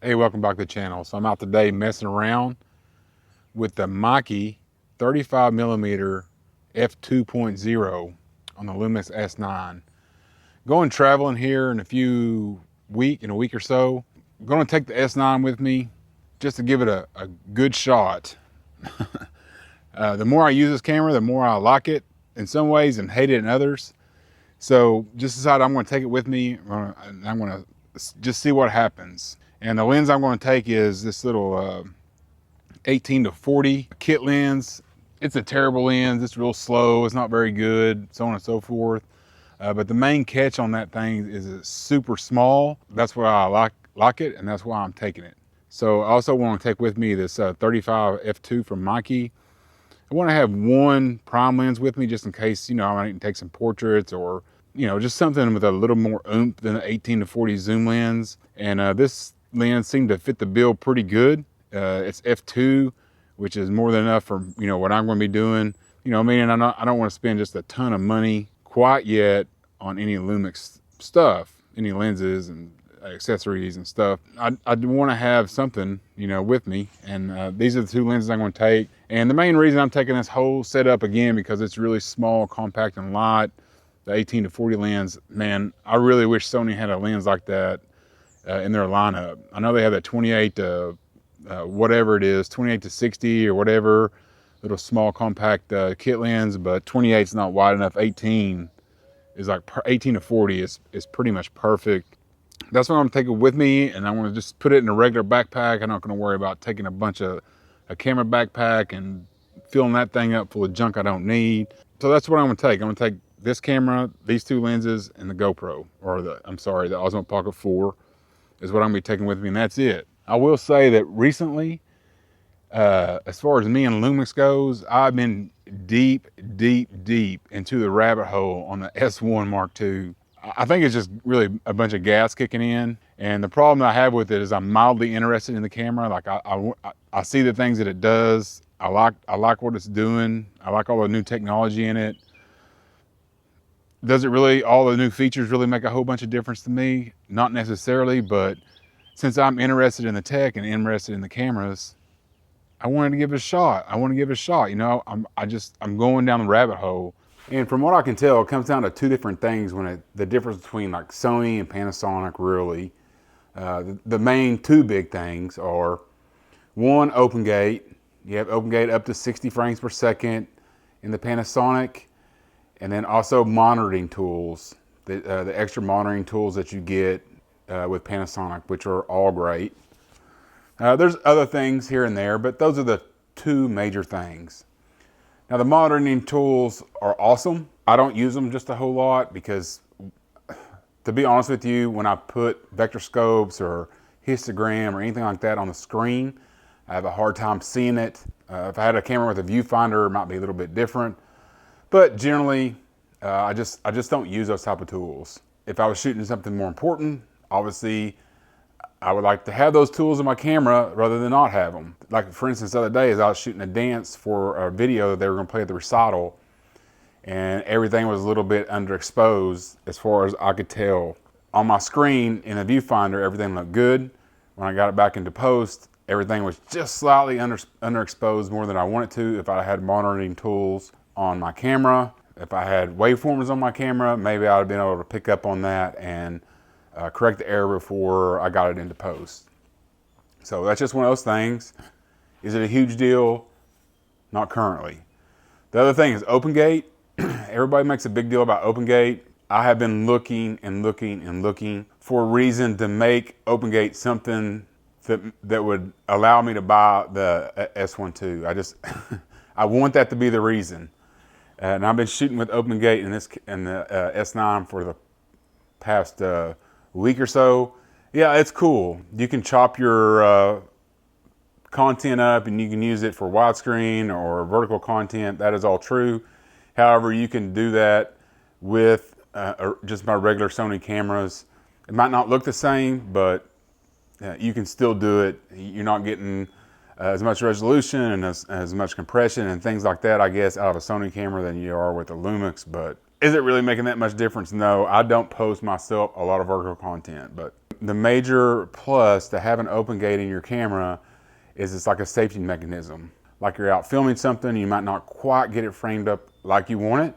Hey, welcome back to the channel. So I'm out today messing around with the Meike 35mm f2.0 on the Lumix S9. Going traveling here in a week or so. I'm going to take the S9 with me just to give it a good shot. The more I use this camera, the more I like it in some ways and hate it in others. So just decided I'm going to take it with me. I'm going to just see what happens. And the lens I'm going to take is this little 18-40 kit lens. It's a terrible lens. It's real slow. It's not very good, so on and so forth. But the main catch on that thing is it's super small. That's why I like it, and that's why I'm taking it. So I also want to take with me this 35 f2 from Meike. I want to have one prime lens with me just in case, I might take some portraits or, just something with a little more oomph than the 18-40 zoom lens. And this lens seemed to fit the bill pretty good. It's f2, which is more than enough for, what I'm going to be doing. Meaning I don't want to spend just a ton of money quite yet on any Lumix stuff, any lenses and accessories and stuff. I want to have something, with me. And these are the two lenses I'm going to take. And the main reason I'm taking this whole setup again, because it's really small, compact, and light. The 18-40 lens, man, I really wish Sony had a lens like that in their lineup. I know they have that 28 to whatever it is, 28 to 60 or whatever, little small compact kit lens, but 28 is not wide enough. 18 is like 18 to 40 is pretty much perfect. That's what I'm taking with me, and I'm going to just put it in a regular backpack. I'm not going to worry about taking a bunch of a camera backpack and filling that thing up full of junk I don't need. So that's what I'm going to take. I'm going to take this camera, these two lenses, and the GoPro, or the Osmo Pocket 4 is what I'm going to be taking with me, and that's it. I will say that recently, as far as me and Lumix goes, I've been deep into the rabbit hole on the S1 Mark II. I think it's just really a bunch of gas kicking in. And the problem I have with it is I'm mildly interested in the camera. Like I see the things that it does. I like what it's doing. I like all the new technology in it. Does it really, all the new features really make a whole bunch of difference to me? Not necessarily, but since I'm interested in the tech and interested in the cameras, I wanted to give it a shot. I'm going down the rabbit hole. And from what I can tell, it comes down to two different things the difference between like Sony and Panasonic really. The main two big things are, one, open gate. You have open gate up to 60 frames per second in the Panasonic, and then also monitoring tools, the extra monitoring tools that you get with Panasonic, which are all great. There's other things here and there, but those are the two major things. Now the monitoring tools are awesome. I don't use them just a whole lot because, to be honest with you, when I put vector scopes or histogram or anything like that on the screen, I have a hard time seeing it. If I had a camera with a viewfinder, it might be a little bit different. But generally, I just don't use those type of tools. If I was shooting something more important, obviously, I would like to have those tools in my camera rather than not have them. Like for instance, the other day as I was shooting a dance for a video that they were going to play at the recital, and everything was a little bit underexposed as far as I could tell. On my screen in the viewfinder, everything looked good. When I got it back into post, everything was just slightly underexposed more than I wanted to. If I had monitoring tools on my camera, if I had waveforms on my camera, maybe I would have been able to pick up on that and correct the error before I got it into post. So that's just one of those things. Is it a huge deal? Not currently. The other thing is open gate. Everybody makes a big deal about open gate. I have been looking for a reason to make open gate something that would allow me to buy the S1 II. I want that to be the reason. And I've been shooting with open gate in the S9 for the past week or so. Yeah, it's cool. You can chop your content up and you can use it for widescreen or vertical content. That is all true. However, you can do that with just my regular Sony cameras. It might not look the same, but you can still do it. You're not getting as much resolution and as much compression and things like that, I guess, out of a Sony camera than you are with a Lumix. But is it really making that much difference? No, I don't post myself a lot of vertical content, but the major plus to have an open gate in your camera is it's like a safety mechanism. Like you're out filming something, you might not quite get it framed up like you want it,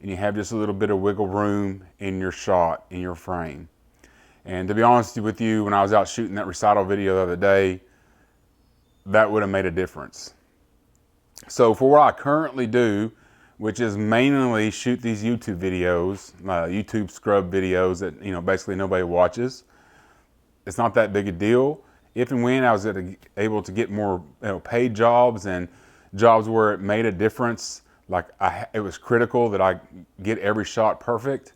and you have just a little bit of wiggle room in your shot, in your frame. And to be honest with you, when I was out shooting that recital video the other day, that would have made a difference. So for what I currently do, which is mainly shoot these YouTube videos, YouTube scrub videos that, you know, basically nobody watches, it's not that big a deal. If and when I was able to get more, you know, paid jobs and jobs where it made a difference, like it was critical that I get every shot perfect,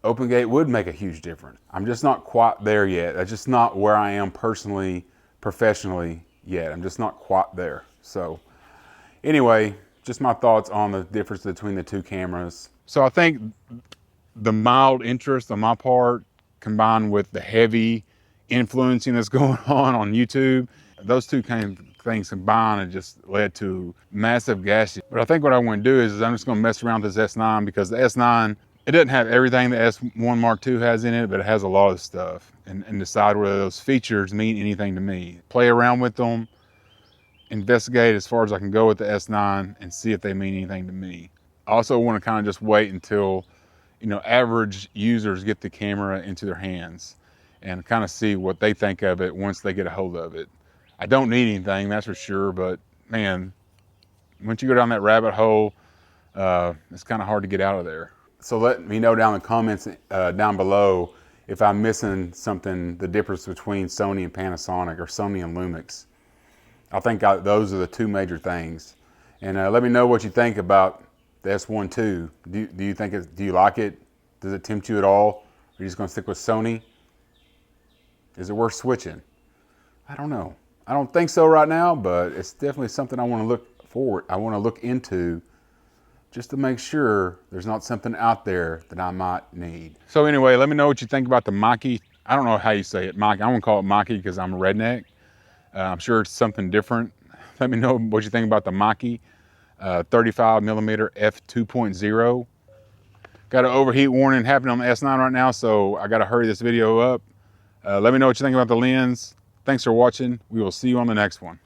open gate would make a huge difference. I'm just not quite there yet. That's just not where I am personally, professionally yet. I'm just not quite there. So anyway, just my thoughts on the difference between the two cameras. So I think the mild interest on my part, combined with the heavy influencing that's going on YouTube, those two kind of things combined and just led to massive gas. But I think what I want to do is I'm just going to mess around with this S9, because the S9, it doesn't have everything the S1 Mark II has in it, but it has a lot of stuff, and decide whether those features mean anything to me. Play around with them, investigate as far as I can go with the S9 and see if they mean anything to me. I also want to kind of just wait until, you know, average users get the camera into their hands and kind of see what they think of it once they get a hold of it. I don't need anything, that's for sure, but man, once you go down that rabbit hole, it's kind of hard to get out of there. So let me know down in the comments down below if I'm missing something, the difference between Sony and Panasonic, or Sony and Lumix. I think those are the two major things. And let me know what you think about the S1 II. Do you think do you like it? Does it tempt you at all? Are you just going to stick with Sony? Is it worth switching? I don't know. I don't think so right now, but it's definitely something I want to look into, just to make sure there's not something out there that I might need. So anyway, let me know what you think about the Meike. I don't know how you say it, Meike. I won't call it Meike because I'm a redneck. I'm sure it's something different. Let me know what you think about the Meike 35mm f2.0. Got an overheat warning happening on the S9 right now, so I got to hurry this video up. Let me know what you think about the lens. Thanks for watching. We will see you on the next one.